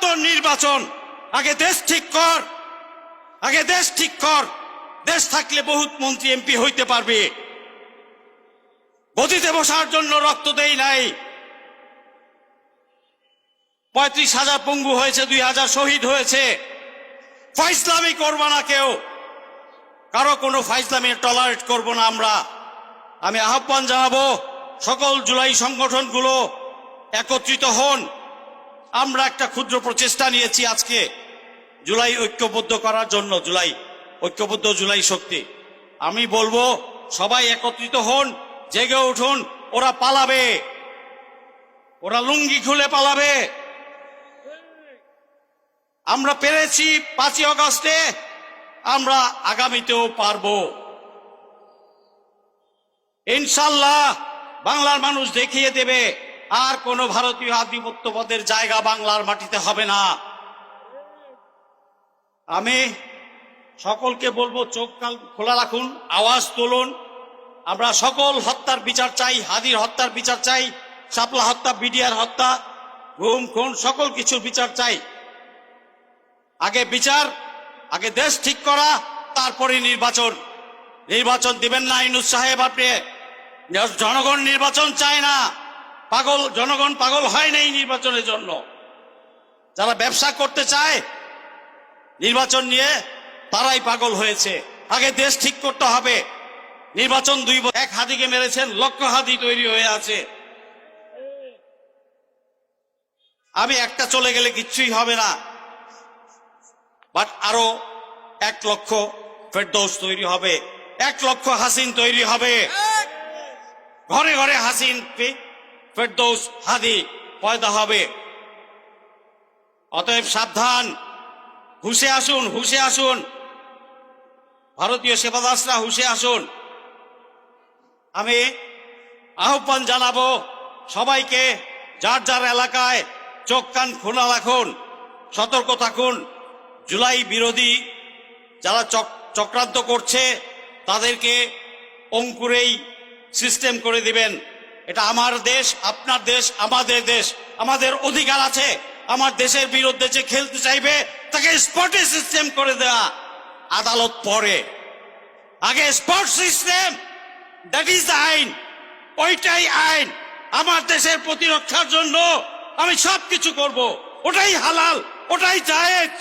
তোর নির্বাচন, আগে দেশ ঠিক কর, আগে দেশ ঠিক কর। দেশ থাকলে বহুত মন্ত্রী এমপি হইতে পারবে। গদিতে বসার জন্য রক্ত দেই নাই। 35,000 পঙ্গু হয়েছে, 2,000 শহীদ হয়েছে। ফাইজলামি করবো না কেউ, কারো কোনো ফাইজলামি টলারেট করব না আমরা। আমি আহ্বান জানাবো সকল জুলাই সংগঠনগুলো একত্রিত হন। আমরা একটা ক্ষুদ্র প্রচেষ্টা নিয়েছি আজকে জুলাই ঐক্যবদ্ধ করার জন্য, ঐক্যবদ্ধ জুলাই শক্তি। আমি বলবো সবাই একত্রিত হন, জেগে উঠুন। ওরা পালাবে, ওরা লুঙ্গি খুলে পালাবে। আমরা পেরেছি 5ই আগস্টে, আমরা আগামীতেও পারবো ইনশাল্লাহ। বাংলার মানুষ দেখিয়ে দেবে আর কোন ভারতীয় আধিপত্যবাদের জায়গা বাংলার মাটিতে হবে না। আমি সকলকে বলবো চোখ কান খোলা রাখুন, আওয়াজ তুলুন। আমরা সকল হত্যার বিচার চাই, হাদির হত্যার বিচার চাই, শাপলা হত্যা, বিডিআর হত্যা, গুম খুন, সকল কিছুর বিচার চাই। আগে বিচার, আগে দেশ ঠিক করা, তারপরে নির্বাচন। নির্বাচন দিবেন না ইউনূস সাহেব আপনি। জনগণ নির্বাচন চায় না, পাগল জনগণ পাগল হয় নাই নির্বাচনের জন্য। যারা ব্যবসা করতে চায় নির্বাচন নিয়ে, তারাই পাগল হয়েছে। আগে দেশ ঠিক করতে হবে। নির্বাচন 2 বছর, এক হাদিকে মেরেছেন, লক্ষ হাদি তৈরি হয়ে আছে। আমি একটা চলে গেলে কিচ্ছুই হবে না, বাট আরো 1 লক্ষ ফেরদৌস তৈরি হবে, 1 লক্ষ হাসিন তৈরি হবে। ঘরে ঘরে হাসিন, ফেরদৌস, হাদি পয়দা হবে। অতএব সাবধান, হুঁশে আসুন, হুঁশে আসুন। ভারতীয় সেবাদাসরা হুঁশে আসুন। আমি আহ্বান জানাবো সবাইকে, যার যার এলাকায় চোখ কান খোলা রাখুন, সতর্ক থাকুন। জুলাই বিরোধী যারা চক্রান্ত করছে তাদেরকে অঙ্কুরেই সিস্টেম করে দিবেন। এটা আমার দেশ, আপনার দেশ, আমাদের দেশ, আমাদের অধিকার আছে। আমার দেশের বিরুদ্ধে যে খেলতে চাইবে তাকে স্পটে সিস্টেম করে দেওয়া, আদালত পরে। আগে spot system, that is the আইন, ওইটাই আইন। আমার দেশের প্রতিরক্ষার জন্য আমি সবকিছু করব, ওটাই হালাল, ওটাই জায়েজ।